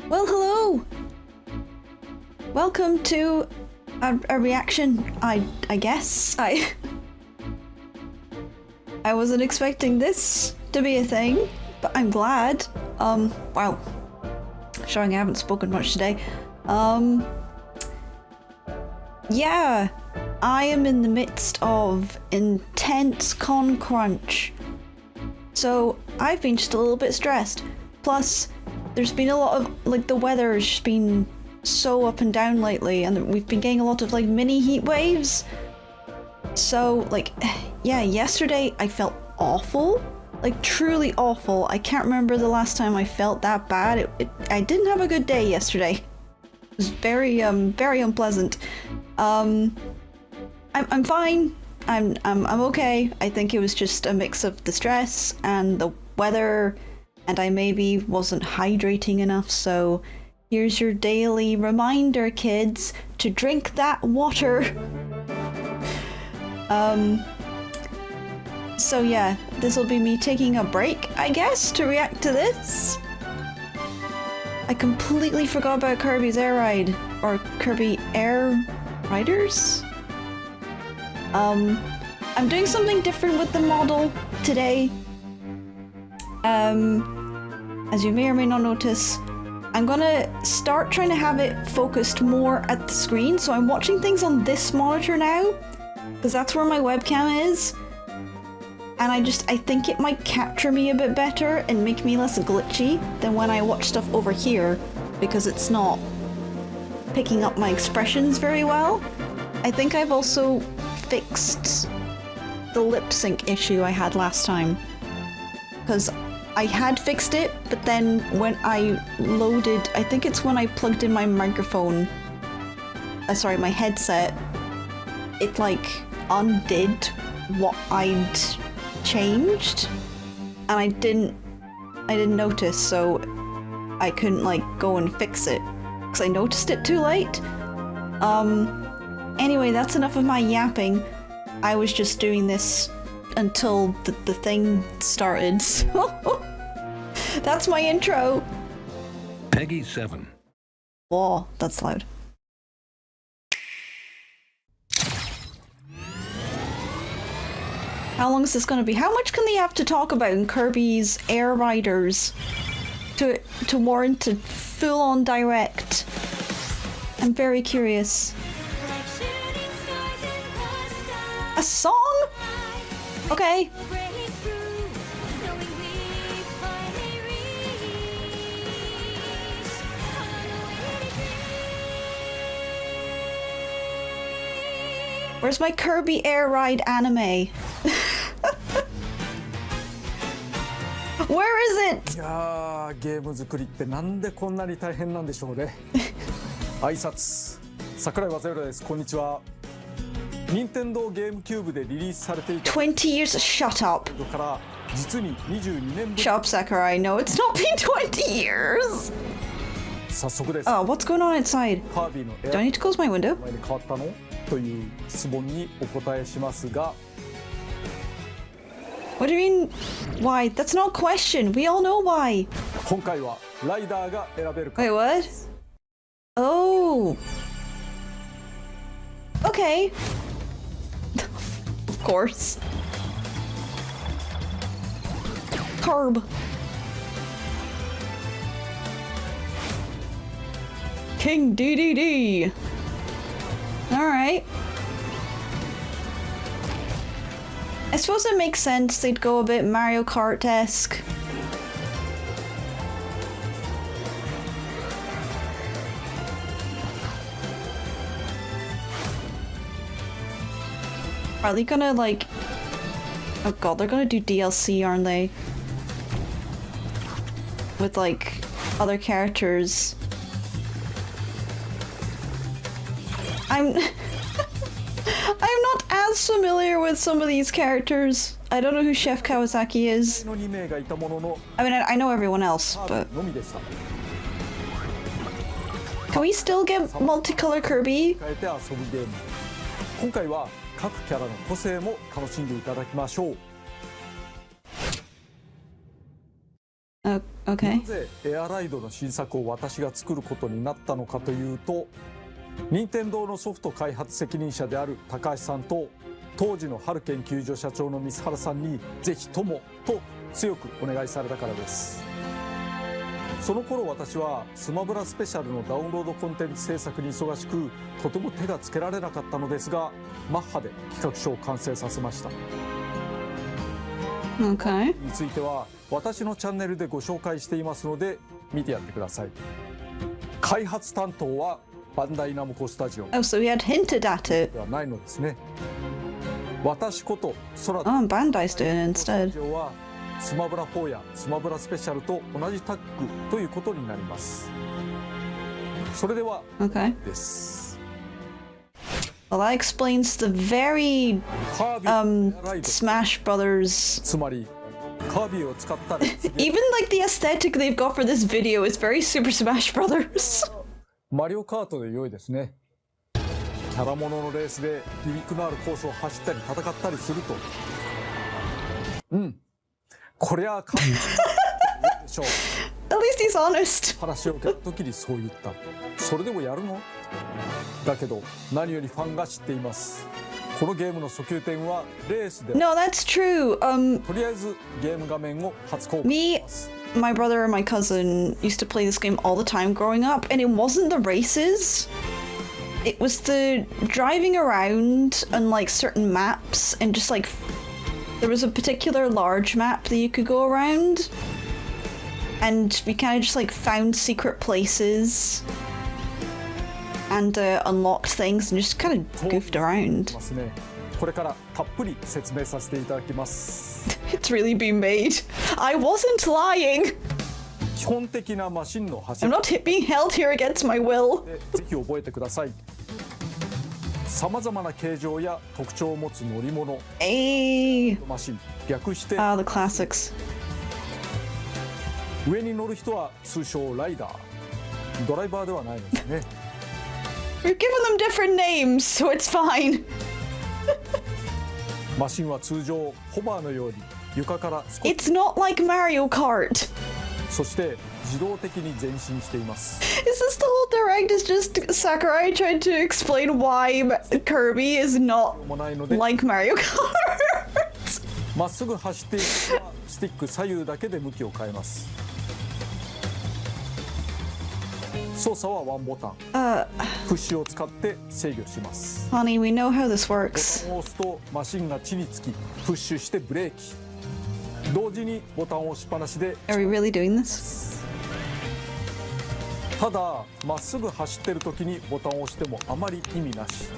Well, hello! Welcome to a reaction, I guess. I wasn't expecting this to be a thing, but I'm glad. Wow. Showing I haven't spoken much today. Yeah, I am in the midst of intense con crunch. So I've been just a little bit stressed. Plus, there's been a lot of, like, the weather's just been so up and down lately, and we've been getting a lot of, like, mini heat waves. So, like, yeah, yesterday I felt awful. Like, truly awful. I can't remember the last time I felt that bad. I didn't have a good day yesterday. It was very unpleasant. I'm fine. I'm okay. I think it was just a mix of the stress and the weather, and I maybe wasn't hydrating enough, so here's your daily reminder, kids, to drink that water. So yeah, this will be me taking a break, I guess, to react to this. I completely forgot about Kirby's Air Ride, or Kirby Air Riders? I'm doing something different with the model today. As you may or may not notice, I'm gonna start trying to have it focused more at the screen, so I'm watching things on this monitor now, because that's where my webcam is. And I think it might capture me a bit better and make me less glitchy than when I watch stuff over here, because it's not picking up my expressions very well. I think I've also fixed the lip sync issue I had last time, because I had fixed it, but then when I loaded, I think it's when I plugged in my microphone, sorry, my headset, it like undid what I'd changed, and I didn't notice, so I couldn't like go and fix it because I noticed it too late. Anyway, that's enough of my yapping. I was just doing this until the thing started, so that's my intro. Peggy 7. Whoa, that's loud. How long is this gonna be? How much can they have to talk about in Kirby's Air Riders to warrant a full-on direct? I'm very curious. A song? Okay. Where's my Kirby Air Ride anime? Where is it? いやー、ゲーム作りってなんでこんなに大変なんでしょうね。挨拶、桜井和弘です。こんにちは。任天堂ゲームキューブでリリースされていた20 years, shut up. から実に22年ぶり。 Shut up, Sakurai. No, it's not been 20 years. 早速です。 Oh, what's going on inside? カービィのエ Do ア I need to close my window? 前に変わったのという質問にお答えしますが。 What do you mean? Why? That's not a question. We all know why. 今回はライダーが選べるか。 Wait, what? Oh. Okay. Of course. Carb. King DDD. Alright. I suppose it makes sense they'd go a bit Mario Kart-esque. Are they gonna like... Oh god, they're gonna do DLC, aren't they? With like other characters. I'm not as familiar with some of these characters. I don't know who Chef Kawasaki is. の2名がいたものの I mean, I know everyone else, カ but ービィのみでした。 can we still get multicolor Kirby? 変えて遊ぶゲーム。今回は各キャラの個性も楽しんでいただきましょう。Okay. なぜエアライドの新作を私が作ることになったのかというと、任天堂のソフト開発責任者である高橋さんと当時の春研究所社長の水原さんにぜひともと強くお願いされたからです。その頃私はスマブラスペシャルのダウンロードコンテンツ制作に忙しく、とても手がつけられなかったのですが、マッハで企画書を完成させました。Okay. については私のチャンネルでご紹介していますので見てやってください。開発担当はバンダイナムコスタジオ Oh, so he had hinted at it. ではないのですね。私こと空 Oh, and Bandai's doing it スタ instead. ジオはスマブラ4やスマブラスペシャルと同じタッグということになります。それでは Okay. です。 Well, that explains the very カービィエアライド Smash Brothers. つまりカービィを使ったら Even like the aesthetic they've got for this video is very Super Smash Brothers. マリオカートで良いですね。キャラもののレースでギミックのあるコースを走ったり戦ったりすると、こりゃあかんでしょう。 At least he's honest. 話を受けた時にそう言った。それでもやるの？だけど何よりファンが知っています。このゲームの訴求点はレースで、 No, that's true. とりあえずゲーム画面を初公開 Me, します。 my brother and my cousin used to play this game all the time growing up, and it wasn't the races. It was the driving around on like certain maps, and just like there was a particular large map that you could go around, and we kind of just like found secret places and unlocked things and just kind of goofed around. ますね。これからたっぷり説明させていただきます。 It's really been made. I wasn't lying. 基本的なマシンの走 I'm り not being held here against my will. でぜひ覚えてください。さまざまな形状や特徴を持つ乗り物 Hey. マシン、略して Ah, the classics. 上に乗る人は通称ライダー、ドライバーではないのですね。 We've given them different names, so it's fine. マシンは通常ホバーのように床から少し It's not like Mario Kart. そして自動的に前進しています。 Is this the whole direct? Is just Sakurai trying to explain why Kirby is not もないので like Mario Kart? まっすぐ走っていくとはスティック左右だけで向きを変えます。操作はワンボタン、プッシュを使って制御します。 Honey, we know how this ボ works. タンを押すとマシンが地につきプッシュしてブレーキ、同時にボタンを押しっぱなしで Are we really doing this? ただまっすぐ走ってる時にボタンを押してもあまり意味なし。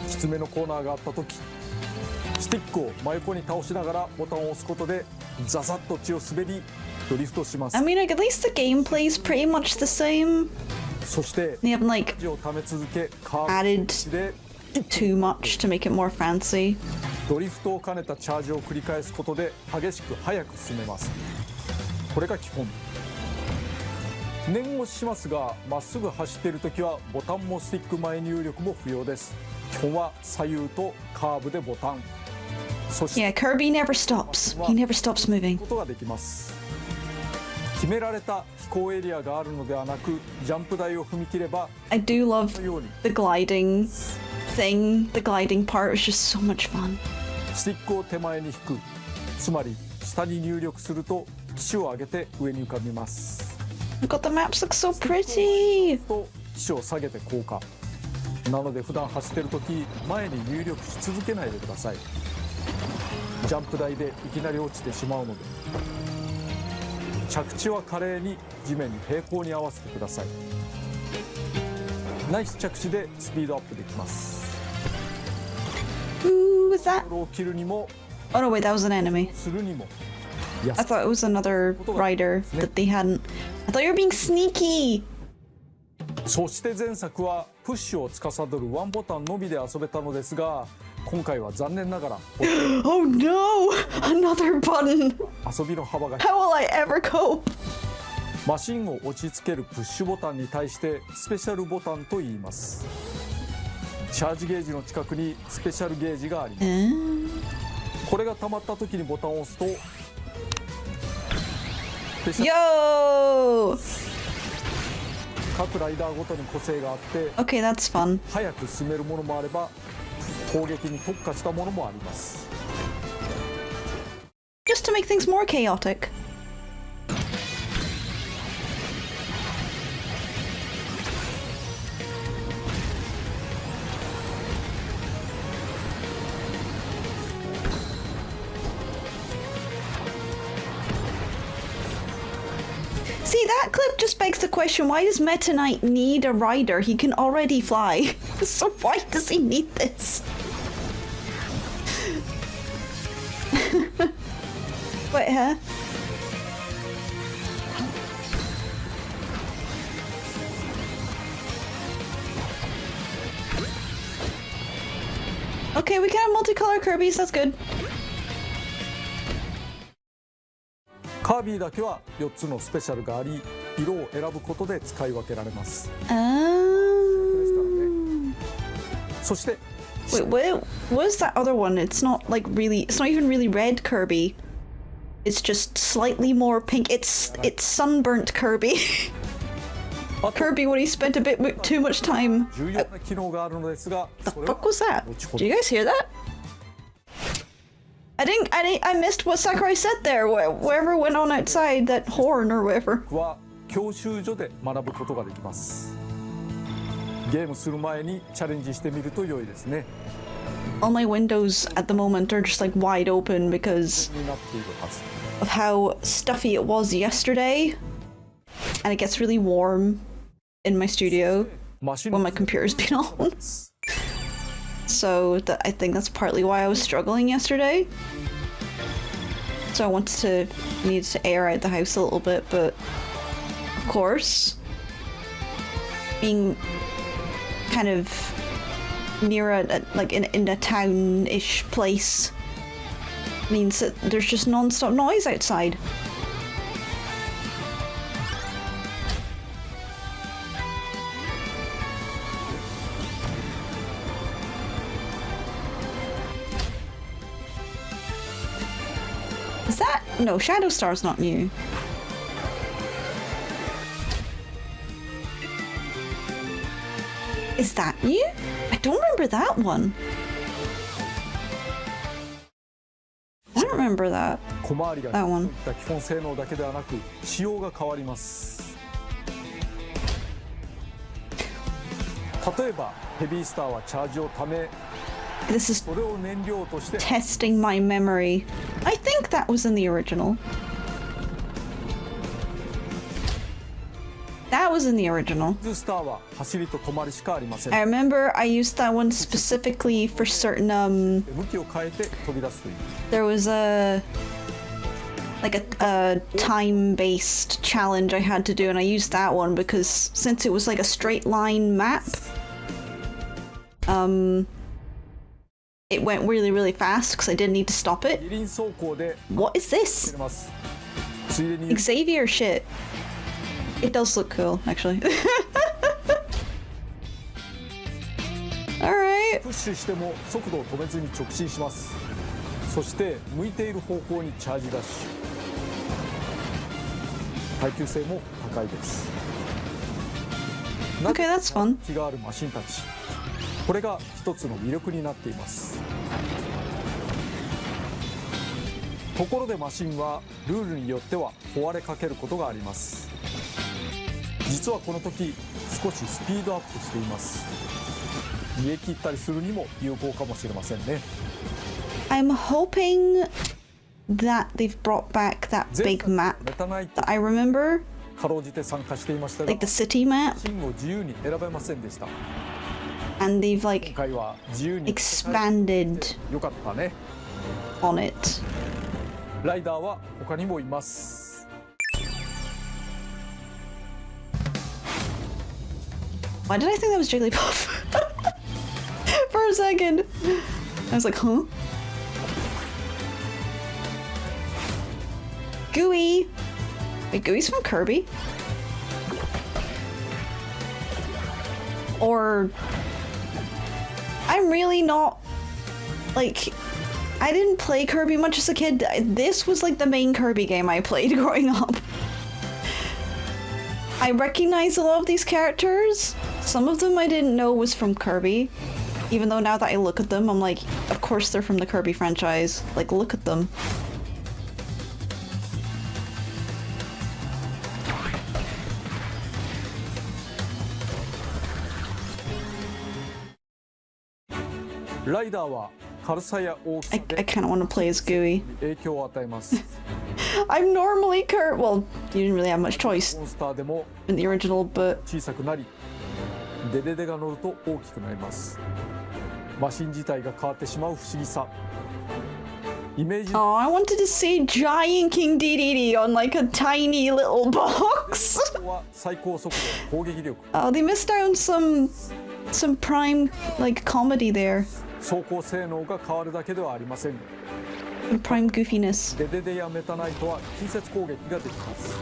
きつめのコーナーがあった時、スティックを真横に倒しながらボタンを押すことでザザッと血を滑りドリフトします。 I mean, like, at least the gameplay's pretty much the same. そして They haven't like チを溜め続けカーブ added で too much to make it more fancy. ドリフトを兼ねたチャージを繰り返すことで激しく速く進めます。これが基本。念押ししますが、まっすぐ走っている時はボタンもスティック前入力も不要です。基本は左右とカーブでボタン、そして Yeah, Kirby never stops. He never stops moving. ことができます。決められた飛行エリアがあるのではなく、ジャンプ台を踏み切れば I do こ love のように the gliding thing. The gliding part is just so much fun. スティックを手前に引く、つまり下に入力すると機種を上げて上に浮かびます。 Look, the maps look so pretty. と機種を下げて降下なので、普段走ってる時前に入力し続けないでください。ジャンプ台でいきなり落ちてしまうので、着地は華麗に地面に平行に合わせてください。ナイス着地でスピードアップできます。 Who was that? ボールを切るにも Oh no, wait, that was an enemy. するにも I thought it was another rider that they hadn't. I thought you were being sneaky. そして前作はプッシュを司るワンボタンのみで遊べたのですが、今回は残念ながら Oh no! Another button. 遊びの幅が How will I ever cope? マシンを落ち着けるプッシュボタンに対してスペシャルボタンと言います。チャージゲージの近くにスペシャルゲージがあります。これが溜まった時にボタンを押すとペシャル Yo! 各ライダーごとに個性があって Okay, that's fun. 早く進めるものもあれば攻撃に特化したものもあります。 Just to make things more chaotic. See, that clip just begs the question, why does Meta Knight need a rider? He can already fly. So why does he need this? Wait, huh? Okay, we can have multicolor Kirby's, that's good. カービィだけは4つのスペシャルがあり、色を選ぶことで使い分けられます。そして Wait, what is that other one? It's not like really, it's not even really red Kirby. It's just slightly more pink. It's sunburnt Kirby. Kirby when he spent a bit too much time. 重要な機能があるのですが、 The fuck was that? Did you guys hear that? I missed what Sakurai said there. Whatever went on outside that horn or whatever. は教習所で学ぶことができます。ゲームする前にチャレンジしてみると良いですね。 All my windows at the moment are just like wide open because になっているはず。 of how stuffy it was yesterday. And it gets really warm in my studio マシン when my computer's been on. So I think that's partly why I was struggling yesterday. So I needed to air out the house a little bit, but of course, being kind of near like in a town-ish place means that there's just non-stop noise outside. Is that... No, Shadow Star's not new. Is that new? I don't remember that one. I don't remember that. 小回りが That one. 基本性能だけではなく仕様が変わります。例えばヘビースターはチャージをため This is それを燃料として testing my memory. I think that was in the original. That was in the original. ヘビースターは走りと止まりしかありません。 I remember I used that one specifically for certain 向きを変えて飛び出すという。 there was a time-based challenge I had to do, and I used that one because since it was like a straight line map, it went really, really fast because I didn't need to stop it. 二輪走行で What is 走 this? れます。ついでに Xavier shit. It does look cool, actually. Alright. プッシュしても速度を止めずに直進します。そして向いている方向にチャージダッシュ。耐久性も高いです。 Okay, that's fun. 気があるマシンたち。これが一つの魅力になっています。ところでマシンはルールによっては壊れかけることがあります。実はこの時少しスピードアップしています。逃げ切ったりするにも有効かもしれませんね。 I'm hoping that they've brought back that big map メタナイト that I remember, かろうじて参加していましたが、 like the city map, マシンを自由に選べませんでした。 and they've 今 like 回は自由に expanded よかったね。 on it. ライダーは他にもいます。 Why did I think that was Jigglypuff? For a second. I was like, huh? Gooey! Wait, Gooey's from Kirby? Or... I'm really not... Like... I didn't play Kirby much as a kid. This was like the main Kirby game I played growing up. I recognize a lot of these characters. Some of them I didn't know was from Kirby. Even though now that I look at them, I'm like, of course they're from the Kirby franchise. Like, look at them. I kind of want to play as Gooey. 影響を与えます。I'm normally Kurt. Well, you didn't really have much choice モンスターでも in the original, but 小さくなり、デデデが乗ると大きくなります。マシン自体が変わってしまう不思議さ。イメージ oh, I wanted to see Giant King DDD on like a tiny little box. は最高速度、攻撃力、 Oh, they missed out on some prime like comedy there. 走行性能が変わるだけではありません。 And prime goofiness. デデデやメタナイトは近接攻撃ができます。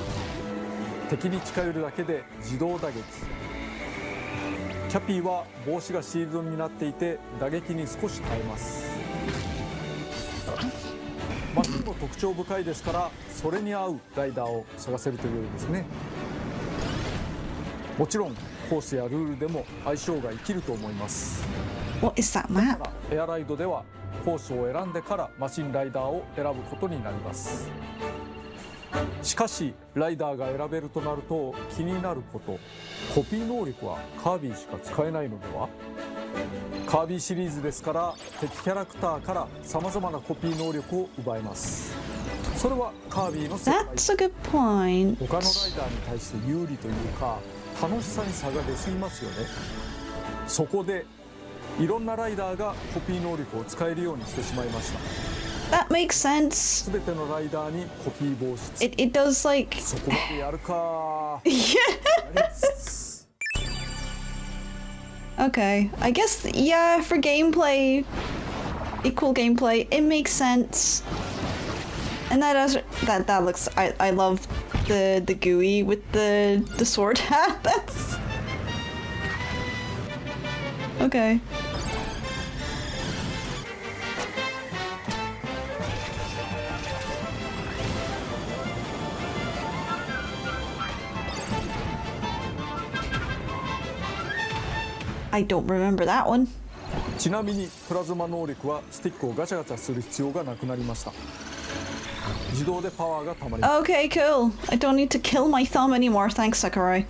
敵に近寄るだけで自動打撃。キャピーは帽子がシールドになっていて打撃に少し耐えます。マシンも特徴深いですから、それに合うライダーを探せるというようですね。もちろんコースやルールでも相性が生きると思います。 What is that map? エアライドではコースを選んでからマシンライダーを選ぶことになります。しかしライダーが選べるとなると気になること、コピー能力はカービィしか使えないのでは。カービィシリーズですから敵キャラクターからさまざまなコピー能力を奪えます。それはカービィの世界。 That's a good point. 他のライダーに対して有利というか楽しさに差が出すぎますよね。そこでいろんなライダーがコピー能力を使えるようにしてしまいました。 That makes sense. すべてのライダーにコピー防止。 It does like そこまでやるか。 okay. I guess yeah, for gameplay, equal gameplay, it makes sense. And that looks I love the GUI with the sword hat. That's okay. I don't remember that one. ちなみにプラズマ能力はスティックをガチャガチャする必要がなくなりました。自動でパワーがたまります。 Okay, cool. I don't need to kill my thumb anymore, thanks, Sakurai.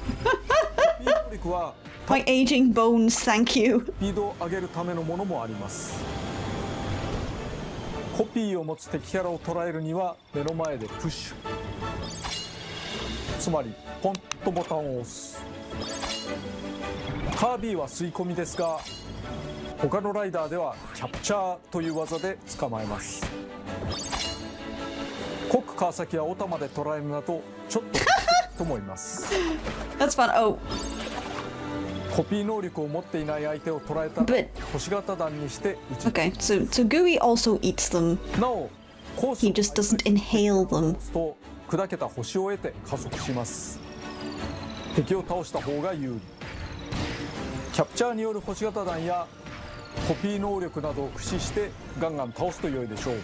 能力は My aging bones, thank you. スピードを上げるためのものもあります。コピーを持つ敵キャラを捉えるには目の前でプッシュ、つまりポンとボタンを押す。カービィは吸い込みですが、他のライダーではキャプチャーという技で捕まえます。コック川崎やオタまで捉えるなどちょっとと思います。 That's fun. Oh, コピー能力を持っていない相手を捉えたら But- 星型弾にして撃ち、 okay. So GUI also eats them. なおコース He just doesn't inhale them. と砕けた星を得て加速します。敵を倒した方が有利。キャプチャーによる星型弾やコピー能力などを駆使してガンガン倒すと良いでしょう。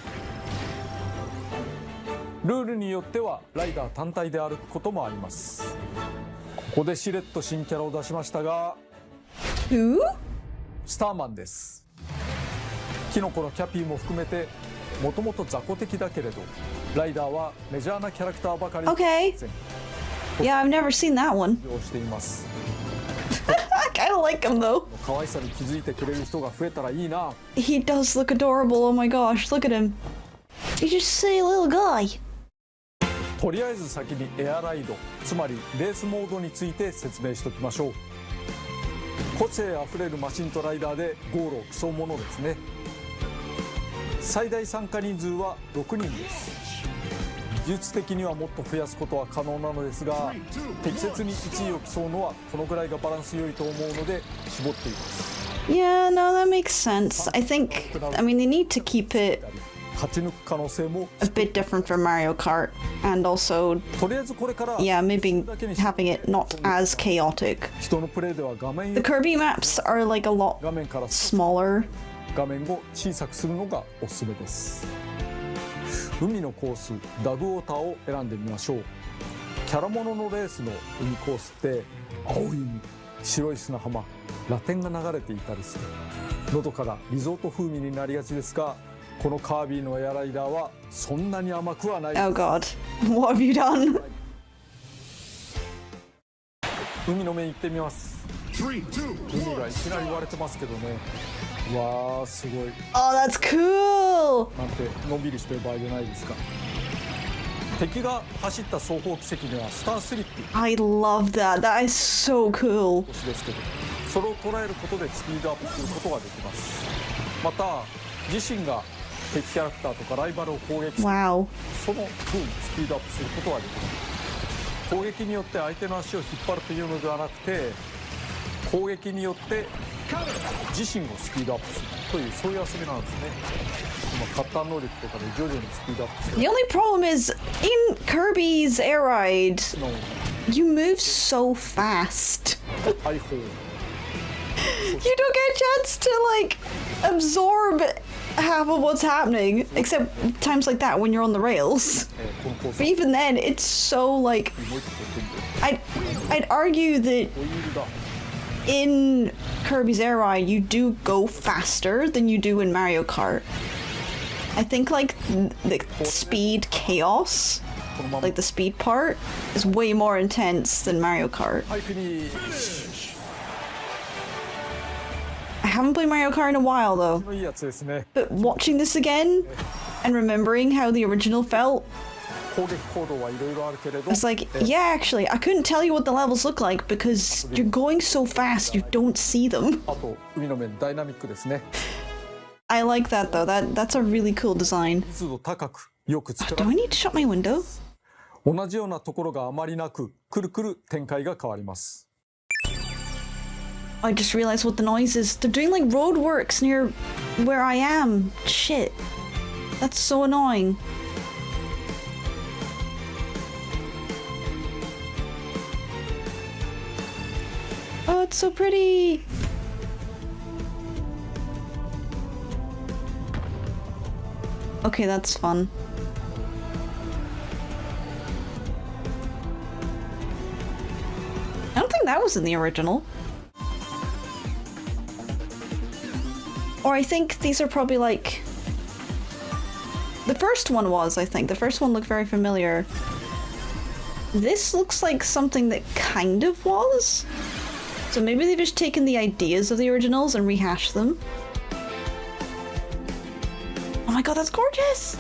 ルールによってはライダー単体で歩くこともあります。ここでしれっと新キャラを出しましたが、 Who? スターマンです。キノコのキャピーも含めてもともと雑魚敵だけれど、ライダーはメジャーなキャラクターばかり Okay. Yeah, I've never seen that one. をしています。 I kind of like him though. 可愛さに気づいてくれる人が増えたらいいな。 He does look adorable. Oh my gosh, look at him. He's just a silly little guy. とりあえず先にエアライド、つまりレースモードについて説明しておきましょう。個性あふれるマシンとライダーでゴールを競うものですね。最大参加人数は6人です。技術的にはもっと増やすことは可能なのですが、適切に1位を競うのはこのぐらいがバランス良いと思うので絞っています。 Yeah, no, that makes sense. I mean, they need to keep it 勝ち抜く可能性も a bit different from Mario Kart, and also, とりあえずこれから yeah, maybe having it not as chaotic. 人のプレイでは画面 The Kirby maps are like a lot 画面から smaller. 画面を小さくするのがおすすめです。海のコースダグウォーターを選んでみましょう。キャラもののレースの海コースって青い海、白い砂浜、ラテンが流れていたりしてのどかなリゾート風味になりがちですが、このカービィのエアライダーはそんなに甘くはないです。 Oh god, what have you done? 海の面行ってみます。海がいきなり割れてますけどね。わーすごい。 Oh, that's cool! なんてのんびりしてる場合じゃないですか。敵が走った双方奇跡にはスタースリップ I love that. That is so cool. ですけど、それを捉えることでスピードアップすることができます。また自身が敵キャラクターとかライバルを攻撃する、 Wow. その分スピードアップすることができます。攻撃によって相手の足を引っ張るというのではなくて、攻撃によって自身をスピードアップするという、そういう遊びなんですね。カッター能力とかで徐々にスピードアップして The only problem is, in Kirby's Air Ride, you move so fast. 大砲 You don't get a chance to, like, absorb half of what's happening, except times like that when you're on the rails. このコース But even then, it's so, like, もう一個飛んで I'd argue that ホイールだ。 in Kirby's Air Ride, you do go faster than you do in Mario Kart. I think, like, the speed chaos, このまま like the speed part, is way more intense than Mario Kart. はいフィニッシ I haven't played Mario Kart in a while, though. ュ。いいやつですね。 But watching this again and remembering how the original felt, 攻撃行動はいろいろあるけれど、 I was like, yeah, actually, I couldn't tell you what the levels look like because you're going so fast you don't see them. あと海の面ダイナミックですね。 I like that, though. That's a really cool design. 密度高くよく作 Do ら I れ need to shut my window? 同じようなところがあまりなく、くるくる展開が変わります。 I just realized what the noise is. They're doing like roadworks near where I am. Shit. That's so annoying. Oh, it's so pretty. Okay, that's fun. I don't think that was in the original. Or I think these are probably like... The first one was, I think. The first one looked very familiar. This looks like something that kind of was. So maybe they've just taken the ideas of the originals and rehashed them. Oh my god, that's gorgeous!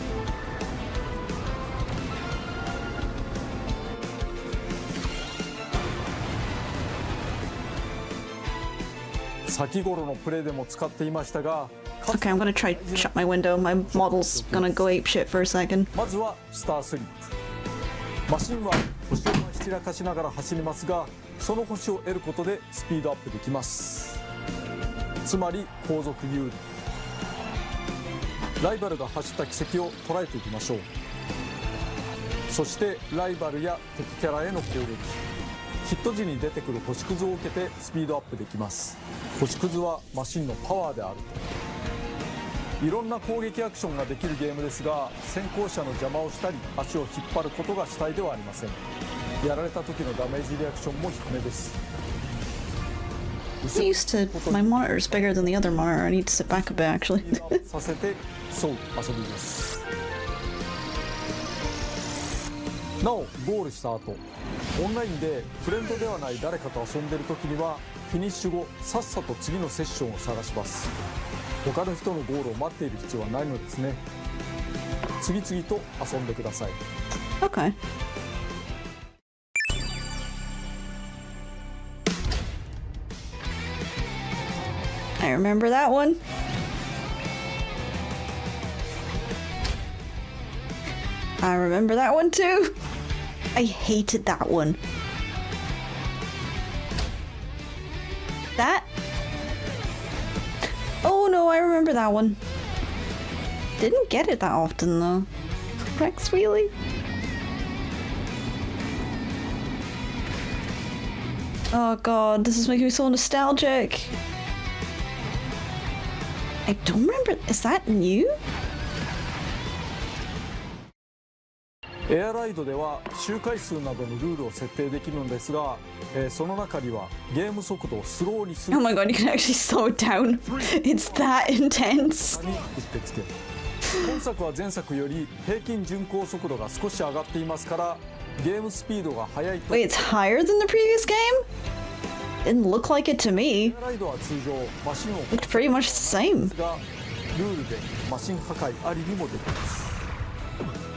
先頃のプレイでも使っていましたが、 Okay, I'm gonna try to shut my window. My model's gonna go apeshit for a second. まずはスタースリップ。マシンは星をまき散らかしながら走りますが、その星を得ることでスピードアップできます。つまり後続有利。ライバルが走った軌跡を捉えていきましょう。そしてライバルや敵キャラへの攻撃、ヒット時に出てくる星屑を受けてスピードアップできます。星屑はマシンのパワーであると。いろんな攻撃アクションができるゲームですが、先行者の邪魔をしたり足を引っ張ることが主体ではありません。やられた時のダメージリアクションも低めです。 I'm used to my monitor is bigger than the other monitor. I need to sit back a bit actually. させて競う遊びです。なおゴールした後、オンラインでフレンドではない誰かと遊んでいる時にはフィニッシュ後さっさと次のセッションを探します。他の人のゴールを待っている必要はないのですね。次々と遊んでください。 Okay. I remember that one. I remember that one too. I hated that one. That? Oh no, I remember that one. Didn't get it that often though. Rex Wheelie? Oh god, this is making me so nostalgic. I don't remember. Is that new? エアライドでは周回数などのルールを設定できるのですが、その中にはゲーム速度をスローにする Oh my god, you can actually slow it down. It's that intense. にうってつける。今作は前作より平均巡航速度が少し上がっていますから、ゲームスピードが速いと。 Wait, it's higher than the previous game? Didn't look like it to me. エアライドは通常マシンを Looked pretty much the same. がルールでマシン破壊ありにもできます。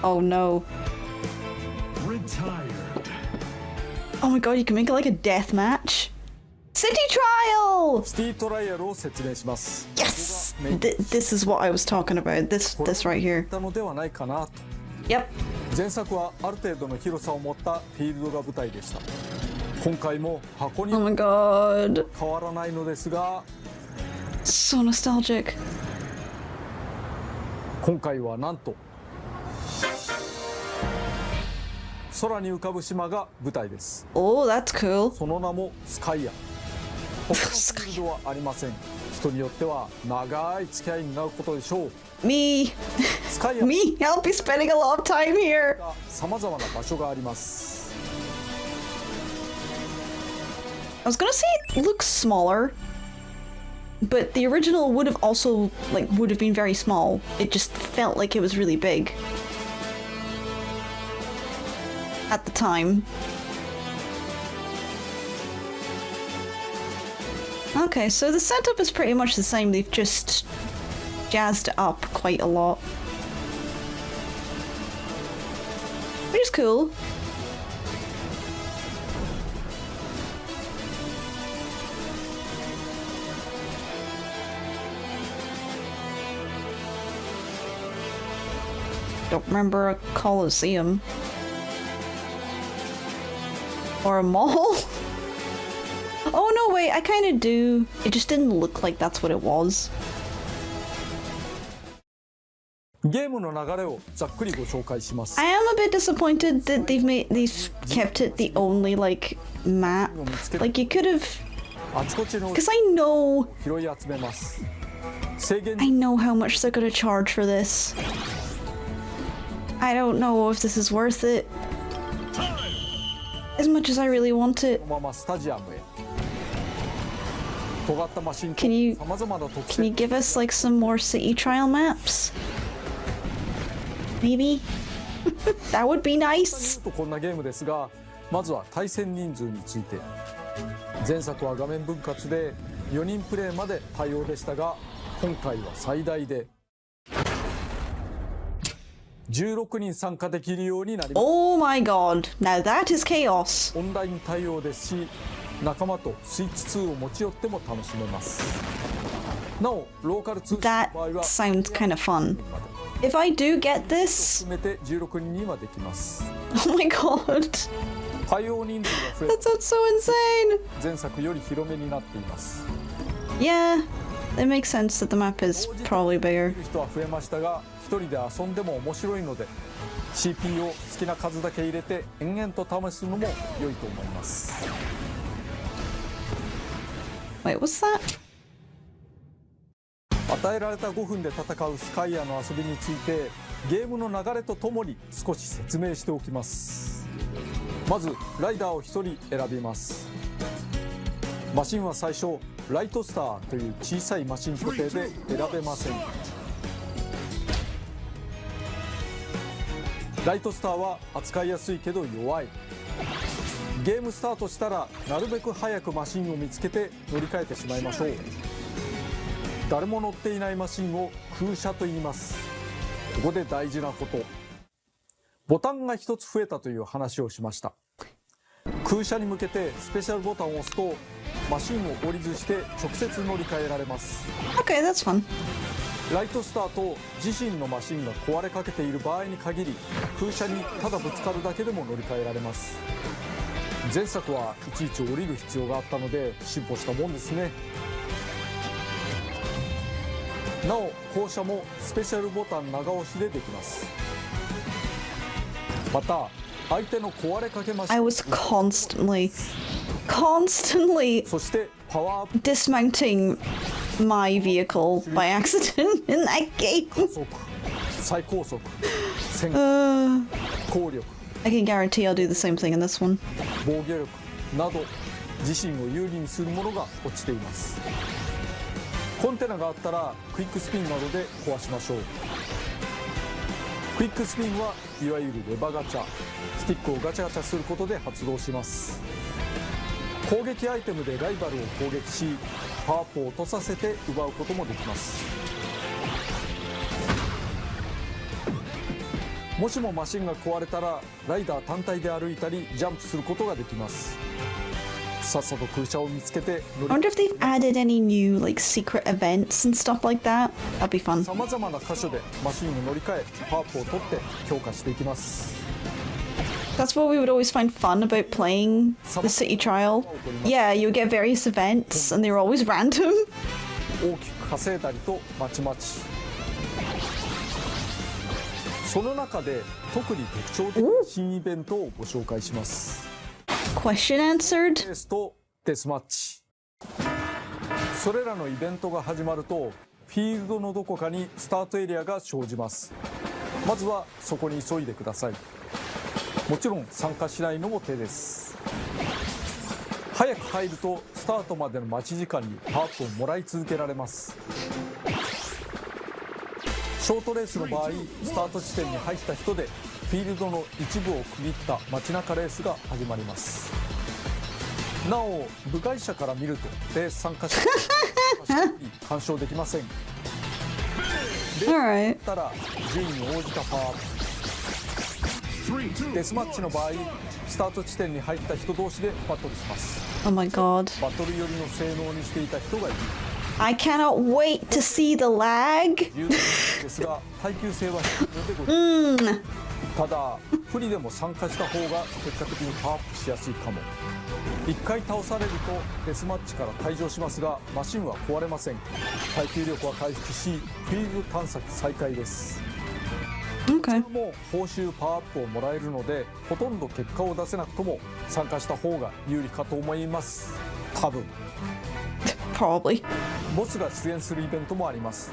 Oh no. Oh my god, you can make it like a death match. City trial! シティトライアルを説明します。 Yes! This is what I was talking about. This right here. たのではないかなと。 Yep. 前作はある程度の広さを持ったフィールドが舞台でした。今回も箱に Oh my god. 変わらないのですが、 So nostalgic. 今回はなんと空に浮かぶ島が舞台です。 Oh, that's cool. その名もスカイア。他のフィールドはありません。人によっては長い付き合いになることでしょう。 Me. スカイア Me. I'll be spending a lot of time here. が様々な場所があります。 I was gonna say it looks smaller, but the original would have also, like, would have been very small. It just felt like it was really big. At the time. Okay, so the setup is pretty much the same. They've just jazzed it up quite a lot. Which is cool. Don't remember a Coliseum. Or a mall? Oh no, wait, I kind of do. It just didn't look like that's what it was. ゲームの流れをざっくりご紹介します。 I am a bit disappointed that they've kept it the only, like, map. Like, you could have... あちこちの Because I know... 拾い集めます。制限 I know how much they're gonna charge for this. I don't know if this is worth it. As much as I really want it. のままスタジアムへ。尖ったマシンと Can you- 様々な特 Can you 性 give us, like, some more city trial maps? Maybe? That would be nice. とこんなゲームですが、まずは対戦人数について。前作は画面分割で4人プレイまで対応でしたが、今回は最大で16人参加できるようになります。 Oh my god. Now that is chaos. オンライン対応ですし、仲間とスイッチ2を持ち寄っても楽しめます。なお、ローカル通信の That 場合は sounds kind of fun. If I do get this... 含めて16人にはできます。 Oh my god. 対応人数が増 That え sounds so insane. 前作より広めになっています。 Yeah. It makes sense that the map is probably bigger. 人は増えましたが、一人で遊んでも面白いので CP を好きな数だけ入れて延々と試すのも良いと思います。 Wait, what's that? 与えられた5分で戦うスカイアの遊びについてゲームの流れとともに少し説明しておきます。まずライダーを1人選びます。マシンは最初ライトスターという小さいマシン固定で選べません。ライトスターは扱いやすいけど弱い。ゲームスタートしたらなるべく早くマシンを見つけて乗り換えてしまいましょう。誰も乗っていないマシンを空車と言います。ここで大事なこと、ボタンが1つ増えたという話をしました。空車に向けてスペシャルボタンを押すとマシンを降りずして直接乗り換えられます。 Okay, that's fun. ライトスターと自身のマシンが壊れかけている場合に限り空車にただぶつかるだけでも乗り換えられます。前作はいちいち降りる必要があったので進歩したもんですね。なお降車もスペシャルボタン長押しでできます。また相手の壊れかけマシ I ン was constantly そしてパワーアップ dismounting my vehicle by accident in that game. 速最高速1000 Uh, 抗力、 I can guarantee I'll do the same thing in this one. 防御力など自身を有利にするものが落ちています。コンテナがあったらクイックスピンなどで壊しましょう。クイックスピンはいわゆるレバガチャ、スティックをガチャガチャすることで発動します。攻撃アイテムでライバルを攻撃し、パワーアップを落とさせて奪うこともできます。もしもマシンが壊れたらライダー単体で歩いたりジャンプすることができます。さっさと空車を見つけて乗 I り wonder if they've added any new like secret events and stuff like that. That'd be fun. さまざまな箇所でマシンを乗り換えパワーアップを取って強化していきます。 That's what we would always find fun about playing the city trial. Yeah, you would get various events and they were always random. 大きく稼いだりとまちまち。その中で特に特徴的な新イベントをご紹介します。 Question answered? レースとデスマッチ。それらのイベントが始まるとフィールドのどこかにスタートエリアが生じます。まずはそこに急いでください。もちろん参加しないのも手です。早く入るとスタートまでの待ち時間にパワーアップをもらい続けられます。ショートレースの場合、スタート地点に入った人でフィールドの一部を区切った街中レースが始まります。なお部外者から見るとレース参加者が干渉できません。レースだったら順位に応じたパワーアップ。デスマッチの場合、スタート地点に入った人同士でバトルします。 Oh my god. バトル寄りの性能にしていた人がいる。 I cannot wait to see the lag. 柔道ですが耐久性は必要でございます。ただ不利でも参加した方が結果的にパワーアップしやすいかも。1回倒されるとデスマッチから退場しますがマシンは壊れません。耐久力は回復しフィールド探索再開です。 Okay. も報酬パワーアップをもらえるのでほとんど結果を出せなくとも参加した方が有利かと思います。多分 Probably. ボスが出現するイベントもあります。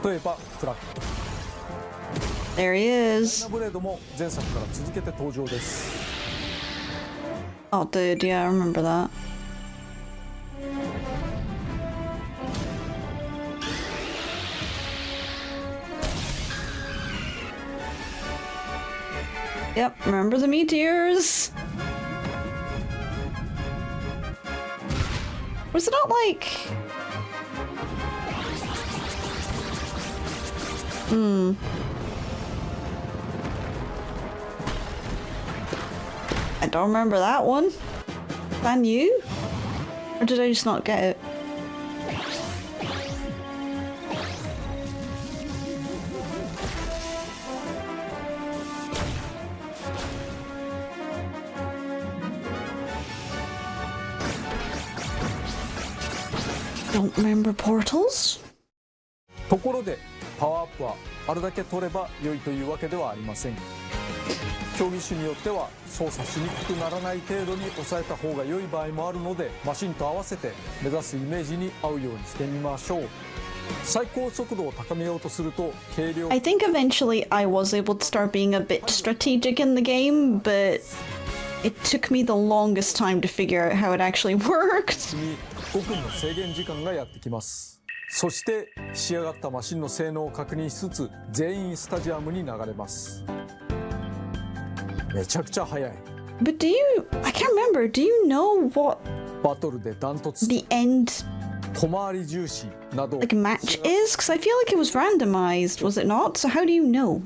例えばクラック。 There he is. ブレードも前作から続けて登場です。 Oh dude, yeah, I remember that. Yep, remember the meteors? Was it not like... I don't remember that one. Can you? Or did I just not get it? Don't remember portals? ところでパワーアップはあれだけ取れば良いというわけではありません。競技種によっては操作しにくくならない程度に抑えた方が良い場合もあるのでマシンと合わせて目指すイメージに合うようにしてみましょう。最高速度を高めようとすると軽量 I think eventually I was able to start being a bit strategic in the game, but it took me the longest time to figure out how it actually worked. に5分の制限時間がやってきます。そして仕上がったマシンの性能を確認しつつ全員スタジアムに流れます。めちゃくちゃ速い。 But do you... I can't remember. Do you know what バトルでダントツ the end 小回り重視など like match is? Because I feel like it was randomized, was it not? So how do you know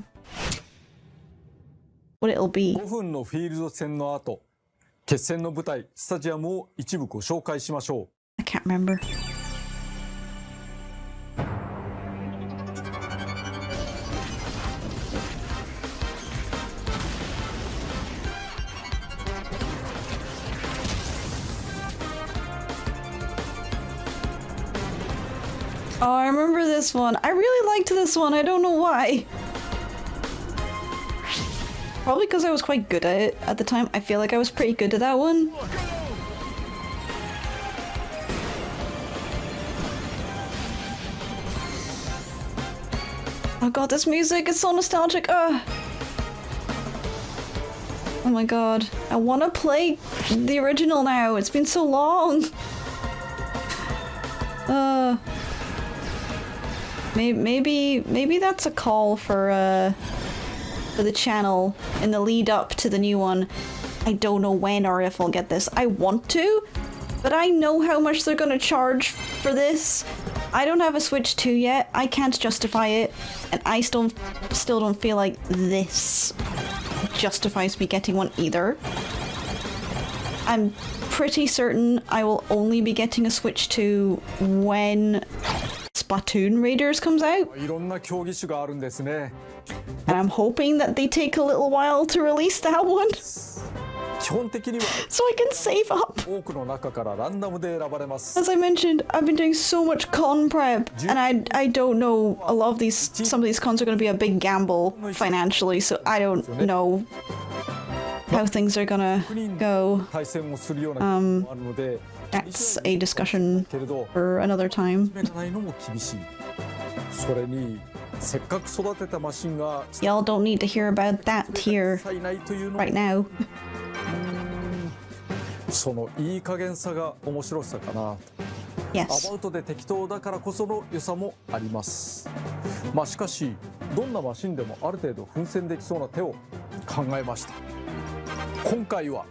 what it'll be? 5分のフィールド戦の後決戦の舞台スタジアムを一部ご紹介しましょう。 I can't remember. Oh, I remember this one. I really liked this one. I don't know why. Probably because I was quite good at it at the time. I feel like I was pretty good at that one. Oh god, this music is so nostalgic. Oh my god. I want to play the original now. It's been so long. Maybe that's a call for the channel in the lead up to the new one. I don't know when or if I'll get this. I want to, but I know how much they're gonna charge for this. I don't have a Switch 2 yet. I can't justify it, and I still don't feel like this justifies me getting one either. I'm pretty certain I will only be getting a Switch 2 when Splatoon Raiders comes out. いろんな競技種があるんですね。 And I'm hoping that they take a little while to release that one. 基本的には So I can save up. 多くの中からランダムで選ばれます。 As I mentioned, I've been doing so much con prep, and I don't know, a lot of these, some of these cons are going to be a big gamble financially, so I don't know how things are gonna go. 対戦をするようなこともあるので、 That's a discussion けれど for another time. 決めがないのも厳しい。それにせっかく育てたマシンが Y'all don't need to hear about that here さいないというの right now. そのいい加減さが面白さかな。ア Yes. バウトで適当だからこその良さもあります。まあしかしどんなマシンでもある程度奮戦できそうな手を考えました。今回は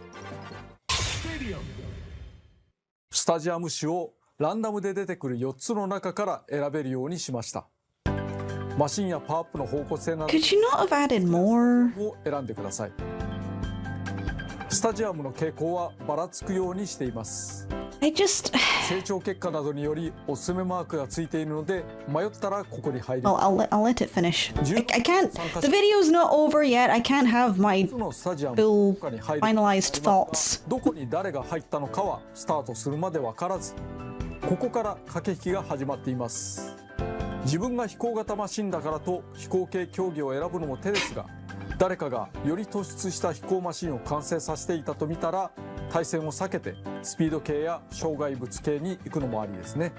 スタジアム種をランダムで出てくる4つの中から選べるようにしました。マシンやパワーアップの方向性など Could you not have added more? を選んでください。スタジアムの傾向はばらつくようにしています。 I just... 成長結果などによりおすすめマークがついているので迷ったらここに入り I'll let it finish. I can't... The video's not over yet. I can't have my のスタジアム full の中に入る finalized thoughts. どこに誰が入ったのかはスタートするまで分からずここから駆け引きが始まっています。自分が飛行型マシンだからと飛行系競技を選ぶのも手ですが誰かがより突出した飛行マシンを完成させていたと見たら対戦を避けてスピード系や障害物系に行くのもありですね。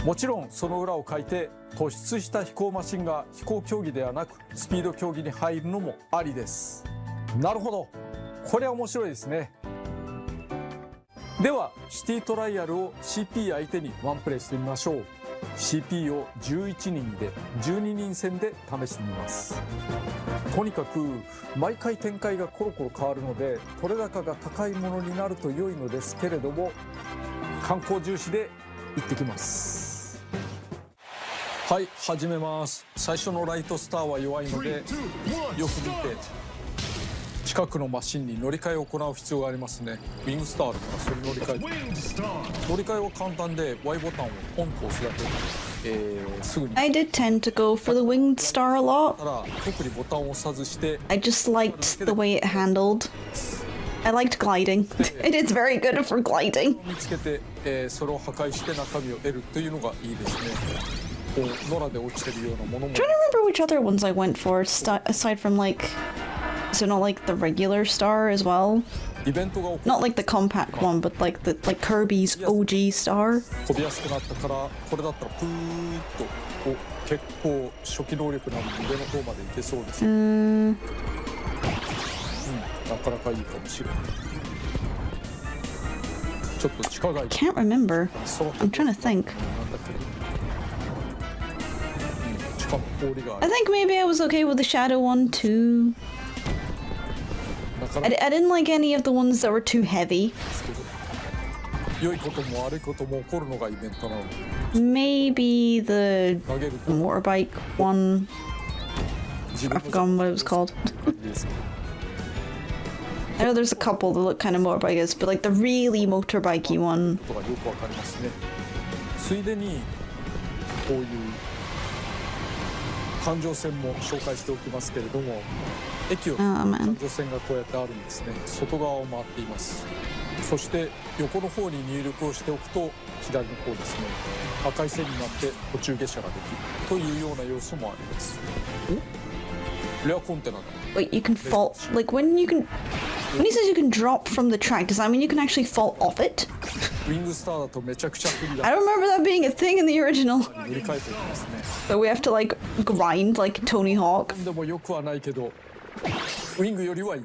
もちろんその裏を書いて突出した飛行マシンが飛行競技ではなくスピード競技に入るのもありです。なるほど、これは面白いですね。ではシティトライアルを CP 相手にワンプレイしてみましょう。 CP を11人で12人戦で試してみます。とにかく毎回展開がコロコロ変わるので取れ高が高いものになると良いのですけれども観光重視で行ってきます。はい、始めます。最初のライトスターは弱いのでよく見て近くのマシンに乗り換えを行う必要がありますね。ウィングスターあるからそれ乗り換え乗り換えは簡単で Y ボタンをポンと押すだけで、すぐに I did tend to go for the winged star a lot. たら特にボタンを押さずして I just liked the way it handled. I liked gliding. It is very good for gliding. 見つけて、それを破壊して中身を得るというのがいいですね。こう野良で落ちてるようなものも I'm trying to remember which other ones I went for, aside from like... So not like the regular star as well? イベントが起こ Not like the compact one, but like Kirby's OG star. 飛びやすくなったからこれだったらプーッとこう結構初期能力なので上の方まで行けそうです。なかなかいいかもしれない。ちょっと地下街 Can't remember. I'm trying to think. 地下の氷があ I る think maybe I was okay with the shadow one too. なかなか I didn't like any of the ones that were too heavy. 良いことも悪いことも起こるのがイベントなので Maybe the 投げると motorbike one. 自 I 分 forgot what it was called. のです。 I know there's a couple that look kind of motorbikes, but like the really motorbikey one. ことがよくわかりますね。ついでにこういう環状線も紹介しておきますけれども駅を Oh 環 man. 状線がこうやってあるんですね。外側を回っています。そして横の方に入力をしておくと左の方ですね赤い線になって途中下車ができるというような要素もあります。おレアコンテナだ。 Wait, you can fall. Like when you can. When he says you can drop from the track, does that mean you can actually fall off it? ウィングスターだとめちゃくちゃ不利だ。 I don't remember that being a thing in the original. 乗り換えていきますね。 So we have to like grind like Tony Hawk. でもよくはないけどウィングよりはいい。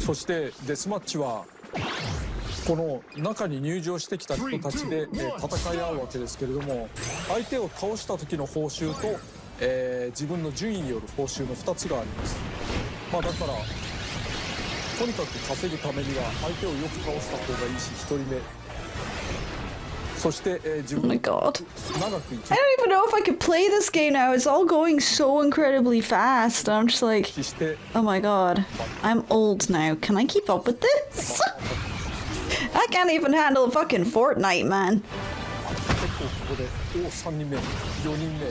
そしてデスマッチはこの中に入場してきた人たちで戦い合うわけですけれども、相手を倒した時の報酬と、自分の順位による報酬の2つがあります。まあだからとにかく稼ぐためには相手をよく倒した方がいいし、1人目そして、自 Oh 分 my 長 god. く生き I don't even know if I could play this game now. It's all going so incredibly fast. I'm just like, して oh my god. I'm old now. Can I keep up with this? I can't even handle fucking Fortnite, man. 結構ここで3人目4人目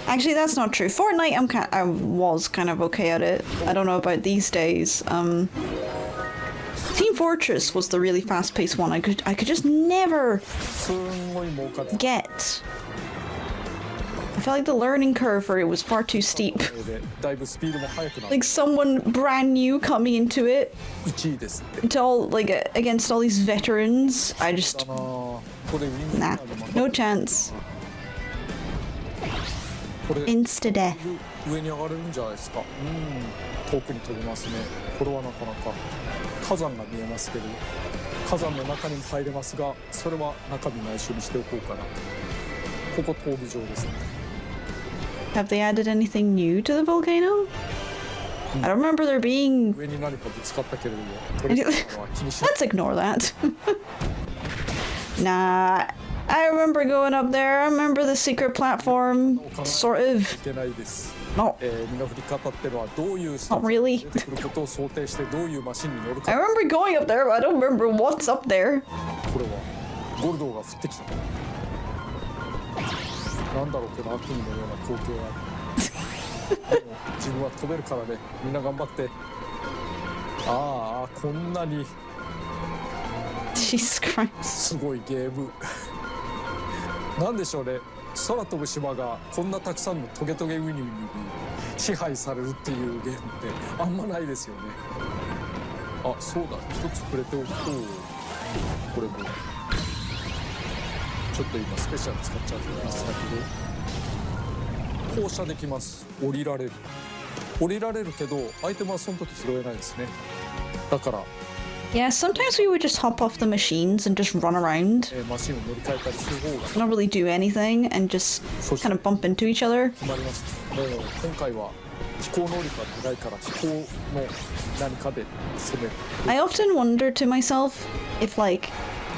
Actually, that's not true. Fortnite, I was kind of okay at it. I don't know about these days. Team Fortress was the really fast-paced one. I could just never すんごい儲かって get. I felt like the learning curve for it was far too steep. でだいぶスピードも速くなって Like someone brand new coming into it, 1位ですって。 to all like against all these veterans. I just これウィング nah, no chance. これ Insta death. 上に上がれるんじゃないですか。遠くに飛びますね。これはなかなか火山が見えますけど、火山の中にも入れますが、それは中身内緒にしておこうかな。ここ闘技場ですね。 Have they added anything new to the volcano? I don't remember there being. 上に何かぶつかったけれども、とりあえずは気にしない。 Let's ignore that. Nah, I remember going up there. I remember the secret platform, sort of. いけないです。 No, 身の振り方ってのはどういうスタ not ッ really. フが出てくることを想定してどういうマシンに乗る I か。 remember going up there, but I don't remember what's up there. これはゴルドーが降ってきた。なんだろうこの悪夢のような光景は。でも自分は飛べるからね。みんな頑張って。ああこんなに Jesus Christ. すごいゲーム。なんでしょうね。空飛ぶ島がこんなたくさんのトゲトゲウニウニに支配されるっていうゲームってあんまないですよね。あ、そうだ。一つ触れておくと、これもちょっと今スペシャル使っちゃってましたけど、降車できます。降りられる。降りられるけどアイテムはその時拾えないですね。だから Yeah, sometimes we would just hop off the machines and just run around, マシンを乗り換えたりする方が not really do anything, and just kind of bump into each other. 決まります。今回は飛行能力が高いから飛行の何かで攻める。 I often wonder to myself if, like,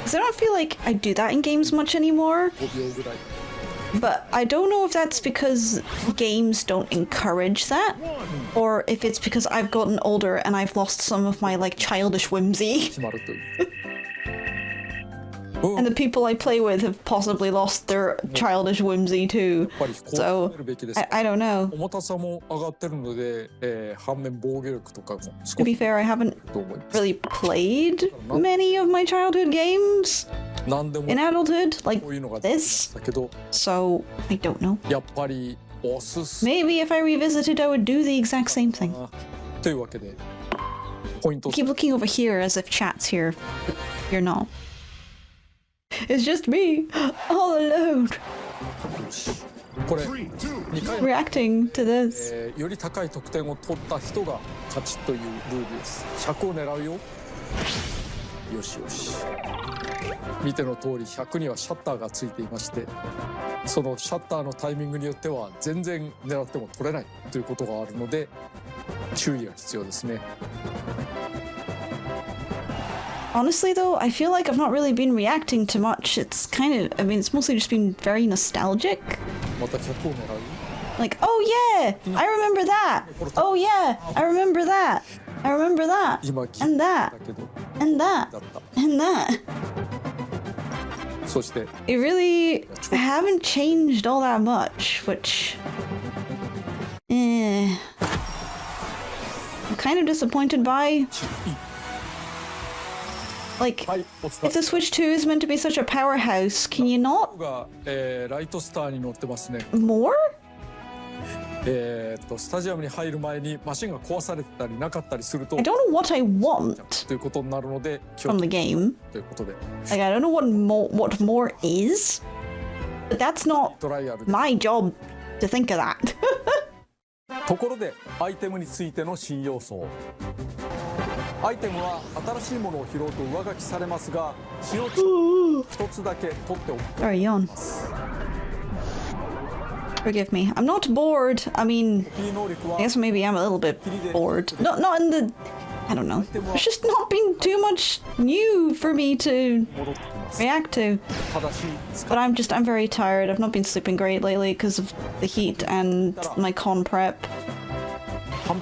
because I don't feel like I do that in games much anymore, 5秒ぐらい。 but I don't know if that's because games don't encourage that, or if it's because I've gotten older and I've lost some of my, like, childish whimsy, 決まるという。 and the people I play with have possibly lost their childish whimsy too. やっぱりこう So 攻めるべきです。 I don't know. 重たさも上がってるので、反面防御力とかも少 To be し fair, I haven't と思います。 really played many of my childhood games 何でも in adulthood, like こういうのが出てきま this, したけど、 so I don't know. やっぱりおすすめ Maybe if I revisited, I would do the exact same thing. というわけでポイント Keep looking over here as if chat's here. You're not. It's just me, all alone, これ2回の reacting to this. より高い得点を取った人が勝ちというルールです。100を狙うよ。よしよし。見ての通り100にはシャッターがついていまして、そのシャッターのタイミングによっては全然狙っても取れないということがあるので注意が必要ですね。 Honestly, though, I feel like I've not really been reacting to much. It's kind of, I mean, it's mostly just been very nostalgic. また100を狙う。 Like, oh yeah, I remember that. Oh yeah, I remember that. I remember that. 今聞い And た that. けど And that. だった。 And that. そして It really haven't changed all that much, which... I'm kind of disappointed by. Like, はいお伝 if the Switch 2 is meant to be such a powerhouse, can you not が、ライトスターに乗ってますね。 more? スタジアムに入る前にマシンが壊されてたりなかったりすると I don't know what I want ということになるので気を from the game. ということで Like, I don't know what more is, but that's not トライアルで my job to think of that. ところでアイテムについての新要素アイテムは新しいものを拾うと上書きされますが、使用中一つだけ取っておくと Sorry, yawn. Forgive me. I'm not bored. I mean, I guess maybe I'm a little bit bored. Not in the... I don't know. There's just not been too much new for me to react to. But I'm very tired. I've not been sleeping great lately because of the heat and my con prep. I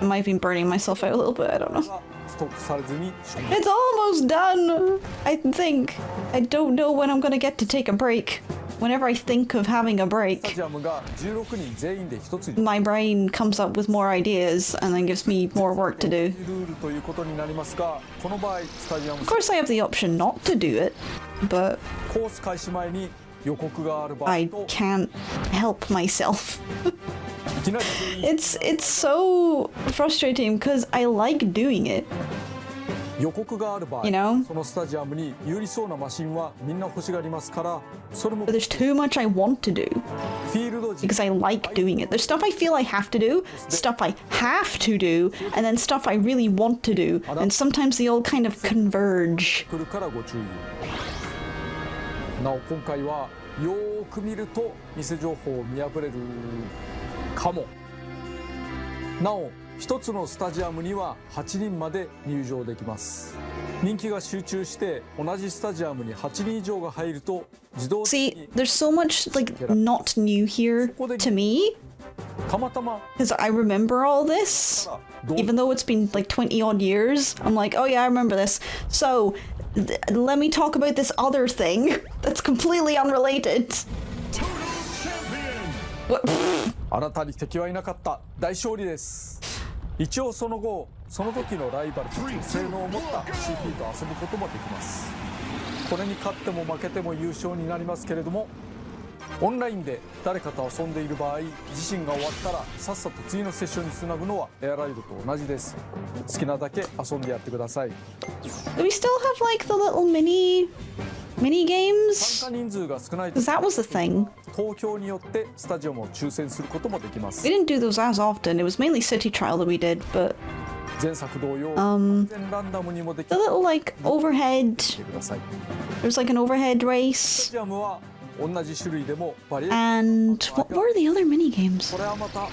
might have been burning myself out a little bit. I don't know. It's almost done, I think. I don't know when I'm gonna get to take a break. Whenever I think of having a break, my brain comes up with more ideas and then gives me more work to do. Of course I have the option not to do it, but I can't help myself. It's so frustrating because I like doing it. You know? But there's too much I want to do because I like doing it. There's stuff I feel I have to do, stuff I have to do, and then stuff I really want to do. And sometimes they all kind of converge. なお今回はよーく見ると偽情報を見破れるかも。なお一つのスタジアムには8人まで入場できます。人気が集中して同じスタジアムに8人以上が入ると自動的に See, there's so much like not new here to me. たまたま Because I remember all this, even though it's been like 20 odd years. I'm like, oh yeah, I remember this. So let me talk about this other thing that's completely unrelated. What? あなたに敵はいなかった大勝利です。一応その後その時のライバルたちの性能を持った CP と遊ぶこともできます。これに勝っても負けても優勝になりますけれども、オンラインで誰かと遊んでいる場合、自身が終わったらさっさと次のセッションにつなぐのはエアライドと同じです。好きなだけ遊んでやってください。Do we still have like the little mini games? 参加人数が少ないと Because that was the thing. 投票によってスタジアムを抽選することもできます。 We didn't do those as often. It was mainly City Trial that we did, but 前作同様、全ランダムにもでき the little like overhead. ください。 There's like an overhead スタ race. ジアムは同じ種類でもバリエーション And what were the other mini games? これはまたたっ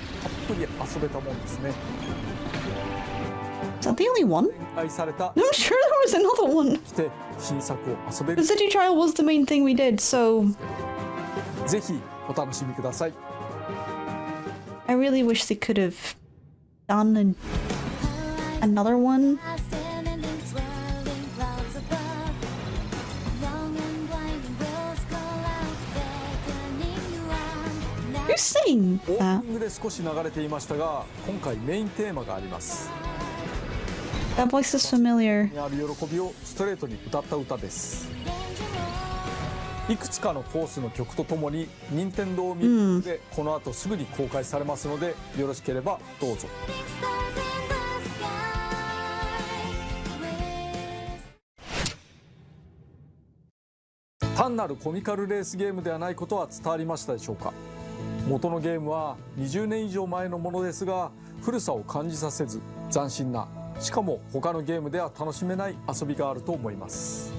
ぷり遊べたもんですね。 Is that the only one? 愛された I'm sure there was another one. 来て新作を遊べる The City Trial was the main thing we did, so ぜひお楽しみください。 I really wish they could have done another one. Who's saying オー that? プニングで少し流れていましたが、今回メインテーマがあります。 That voice is familiar. にある喜びをストレートに歌った歌です。いくつかのコースの曲とともに任天堂ミュージックでこの後すぐに公開されますので、よろしければどうぞ。単なるコミカルレースゲームではないことは伝わりましたでしょうか。元のゲームは20年以上前のものですが、古さを感じさせず斬新な、しかも他のゲームでは楽しめない遊びがあると思います。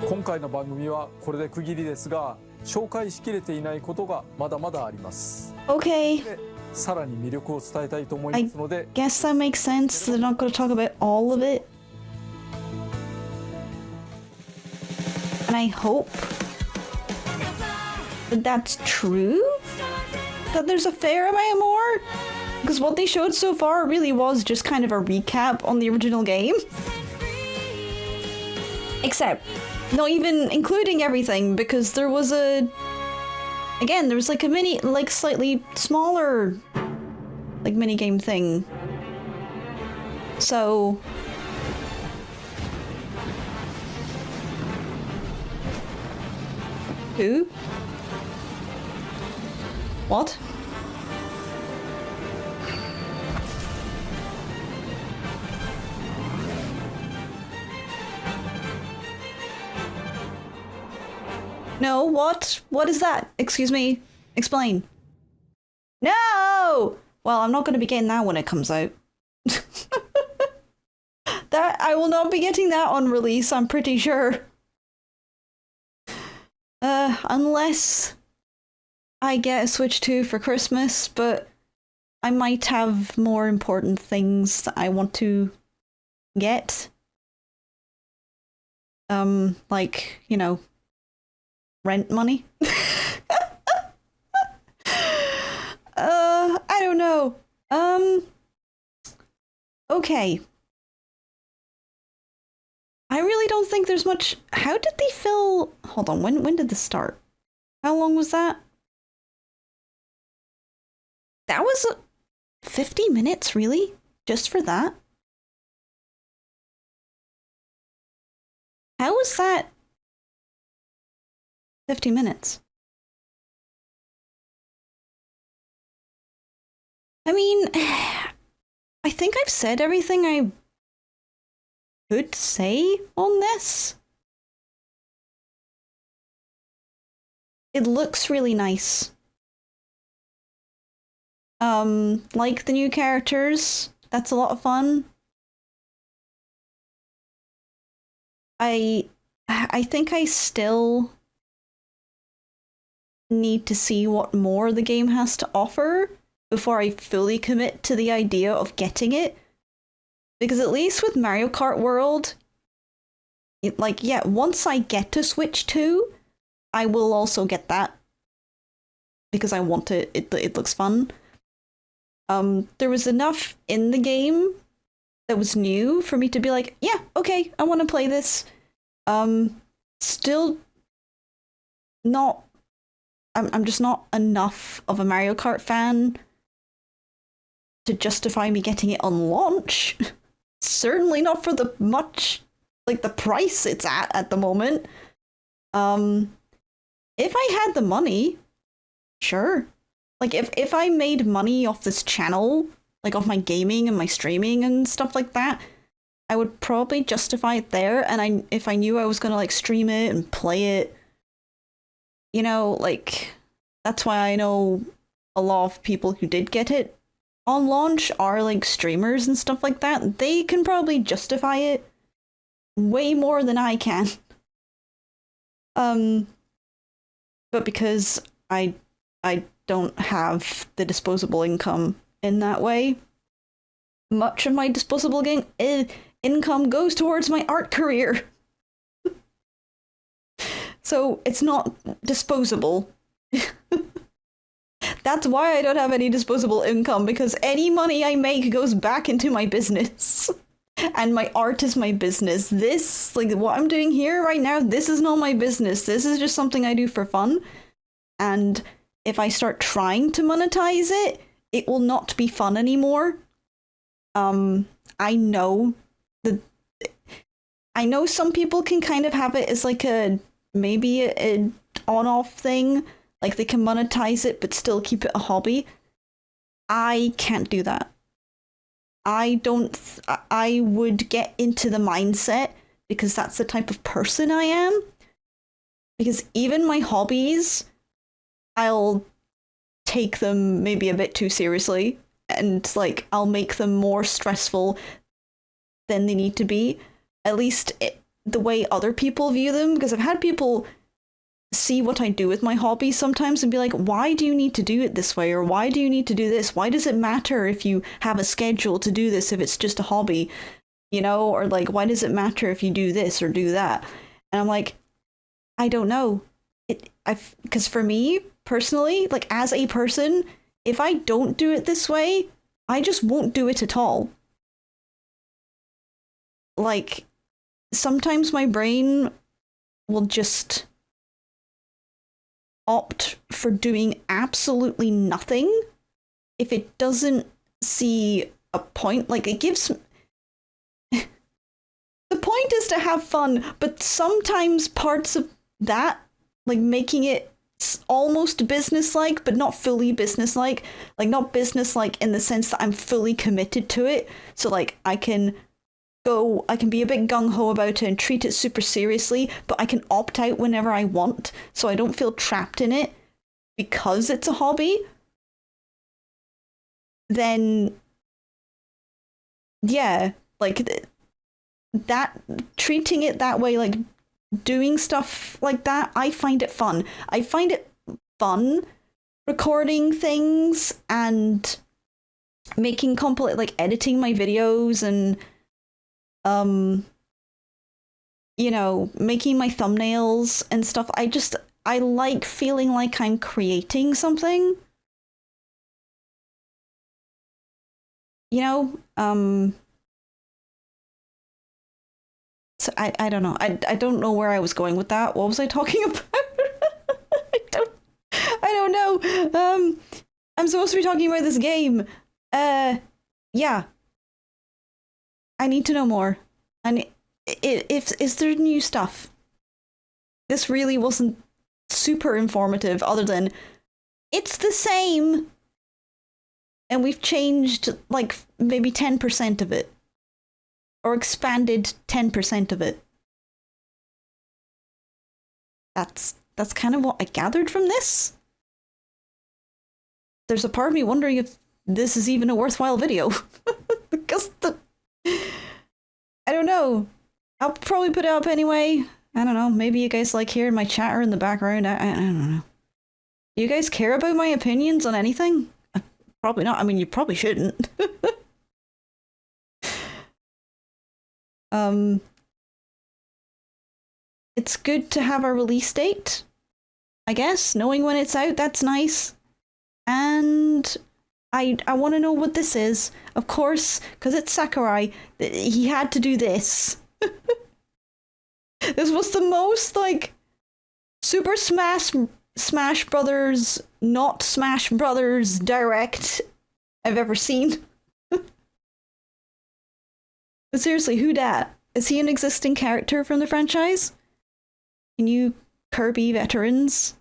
今回の番組はこれで区切りですが、紹介しきれていないことがまだまだあります。 Okay, でさらに魅力を伝えたいと思いますので、 guess that makes sense. They're not going to talk about all of it. And I hope that that's true? That there's a fair amount more? Because what they showed so far really was just kind of a recap on the original game. Except, not even including everything, because there was again, there was like a mini, like slightly smaller, like minigame thing. So... Who? What? No, what? What is that? Excuse me. Explain. No! Well, I'm not going to be getting that when it comes out. I will not be getting that on release, I'm pretty sure. Unless I get a Switch 2 for Christmas, but I might have more important things that I want to get. Like, you know, rent money. I don't know. Okay. I really don't think there's much. How did they fill? Hold on, when did this start? How long was that? That was 50 minutes, really? Just for that? How was that 50 minutes? I mean, I think I've said everything I could say on this. It looks really nice. Like the new characters. That's a lot of fun. I think I still need to see what more the game has to offer before I fully commit to the idea of getting it. Because at least with Mario Kart World, once I get to Switch 2, I will also get that. Because I want it. It looks fun. There was enough in the game that was new for me to be like, yeah, okay, I want to play this. Still not... I'm just not enough of a Mario Kart fan to justify me getting it on launch. Certainly not for the price it's at the moment. If I had the money, sure. Like, if I made money off this channel, like off my gaming and my streaming and stuff like that, I would probably justify it there. And if I knew I was gonna like stream it and play it, you know, like, that's why I know a lot of people who did get it on launch are like streamers and stuff like that. They can probably justify it way more than I can. But because I don't have the disposable income in that way, much of my disposable income goes towards my art career. So it's not disposable. That's why I don't have any disposable income, because any money I make goes back into my business. And my art is my business. This, like, what I'm doing here right now, this is not my business. This is just something I do for fun. And if I start trying to monetize it, it will not be fun anymore. I know some people can kind of have it as like maybe a on-off thing. Like, they can monetize it but still keep it a hobby. I can't do that. I would get into the mindset, because that's the type of person I am. Because even my hobbies, I'll take them maybe a bit too seriously, and like I'll make them more stressful than they need to be. At least the way other people view them, because I've had people see what I do with my hobby sometimes and be like, why do you need to do it this way? Or why do you need to do this? Why does it matter if you have a schedule to do this if it's just a hobby? You know, or like, why does it matter if you do this or do that? And I'm like, I don't know. Because for me, personally, like as a person, if I don't do it this way, I just won't do it at all. Like, sometimes my brain will just opt for doing absolutely nothing if it doesn't see a point. Like, it gives... The point is to have fun, but sometimes parts of that, like making it almost business-like, but not fully business-like. Like, not business-like in the sense that I'm fully committed to it. So, like, I can be a bit gung-ho about it and treat it super seriously, but I can opt out whenever I want, so I don't feel trapped in it because it's a hobby. Then, yeah, like, that treating it that way, like doing stuff like that, I find it fun. I find it fun recording things and making like editing my videos and you know, making my thumbnails and stuff. I like feeling like I'm creating something. You know, so I don't know. I don't know where I was going with that. What was I talking about? I don't know. I'm supposed to be talking about this game. Yeah. I need to know more. And is there new stuff? This really wasn't super informative, other than it's the same, and we've changed like maybe 10% of it, or expanded 10% of it. That's kind of what I gathered from this. There's a part of me wondering if this is even a worthwhile video. Because I don't know. I'll probably put it up anyway. I don't know. Maybe you guys like hearing my chatter in the background. I don't know. Do you guys care about my opinions on anything? Probably not. I mean, you probably shouldn't. It's good to have a release date, I guess. Knowing when it's out, that's nice. And I want to know what this is. Of course, because it's Sakurai, he had to do this. This was the most, like, Super Smash Brothers, not Smash Brothers direct I've ever seen. But seriously, who dat? Is he an existing character from the franchise? Can you Kirby veterans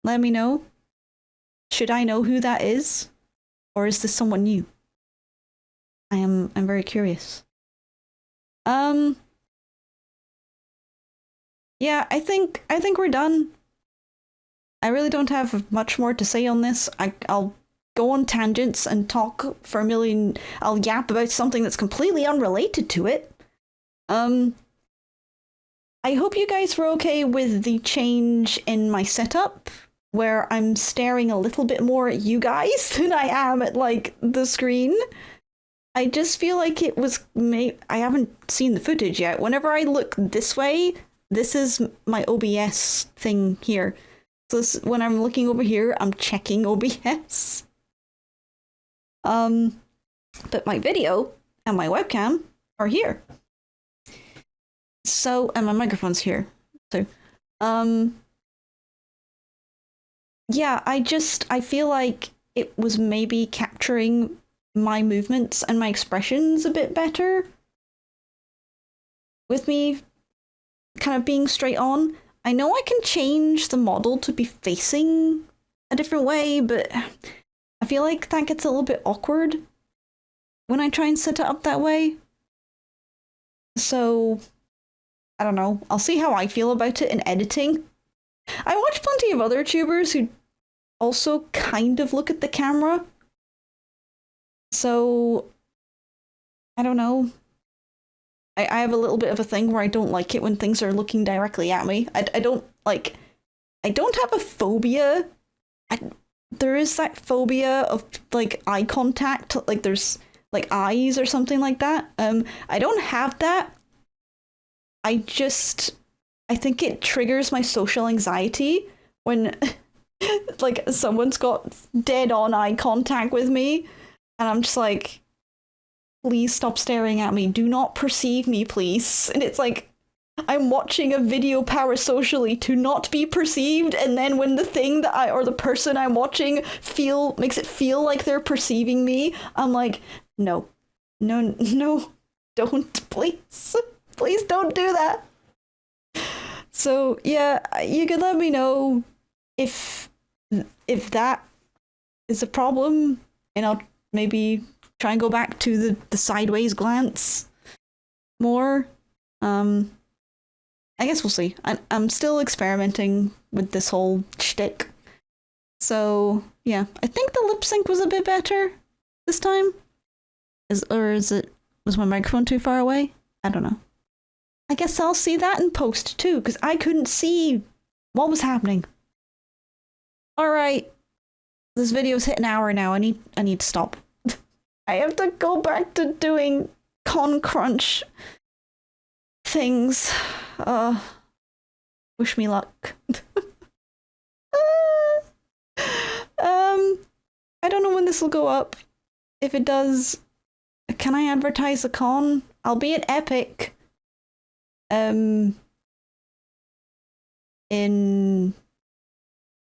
let me know? Should I know who that is? Or is this someone new? I'm very curious. Yeah, I think we're done. I really don't have much more to say on this. I'll go on tangents and talk for a million. I'll yap about something that's completely unrelated to it. I hope you guys were okay with the change in my setup, where I'm staring a little bit more at you guys than I am at, like, the screen. I just feel like it was I haven't seen the footage yet. Whenever I look this way, this is my OBS thing here. So when I'm looking over here, I'm checking OBS. But my video and my webcam are here. So, and my microphone's here. So, yeah, I feel like it was maybe capturing my movements and my expressions a bit better with me kind of being straight on. I know I can change the model to be facing a different way, but I feel like that gets a little bit awkward when I try and set it up that way. So, I don't know. I'll see how I feel about it in editing. I watch plenty of other tubers who also kind of look at the camera. So, I don't know. I have a little bit of a thing where I don't like it when things are looking directly at me. I don't have a phobia. There is that phobia of, like, eye contact, like there's, like, eyes or something like that. I don't have that. I think it triggers my social anxiety when, like, someone's got dead on eye contact with me, and I'm just like, please stop staring at me. Do not perceive me, please. And it's like, I'm watching a video parasocially to not be perceived, and then when the thing that or the person I'm watching makes it feel like they're perceiving me, I'm like, no, don't, please. Please don't do that. So, yeah, you could let me know if that is a problem, and I'll maybe try and go back to the sideways glance more. I guess we'll see. I'm still experimenting with this whole shtick. So, yeah, I think the lip sync was a bit better this time. Was my microphone too far away? I don't know. I guess I'll see that in post too, because I couldn't see what was happening. Alright. This video's hit an hour now. I need to stop. I have to go back to doing con crunch things. Wish me luck. I don't know when this will go up. If it does, can I advertise a con? I'll be at Epic. In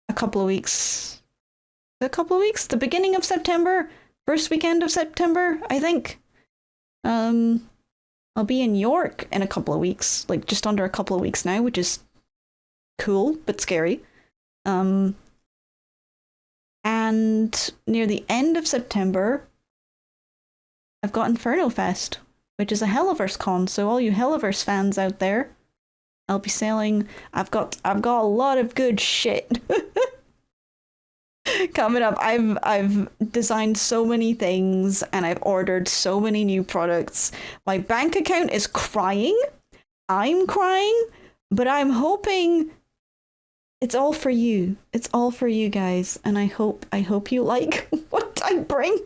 a couple of weeks. The beginning of September, first weekend of September, I think. I'll be in York in a couple of weeks, like just under a couple of weeks now, which is cool but scary. And near the end of September, I've got Inferno Fest, which is a Helliverse con. So all you Helliverse fans out there, I'll be selling. I've got a lot of good shit coming up. I've designed so many things and I've ordered so many new products. My bank account is crying. I'm crying, but I'm hoping it's all for you. It's all for you guys, and I hope you like what I bring.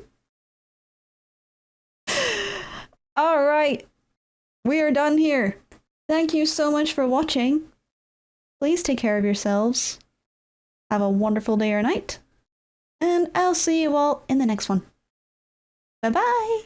All right. We are done here. Thank you so much for watching. Please take care of yourselves. Have a wonderful day or night. And I'll see you all in the next one. Bye-bye.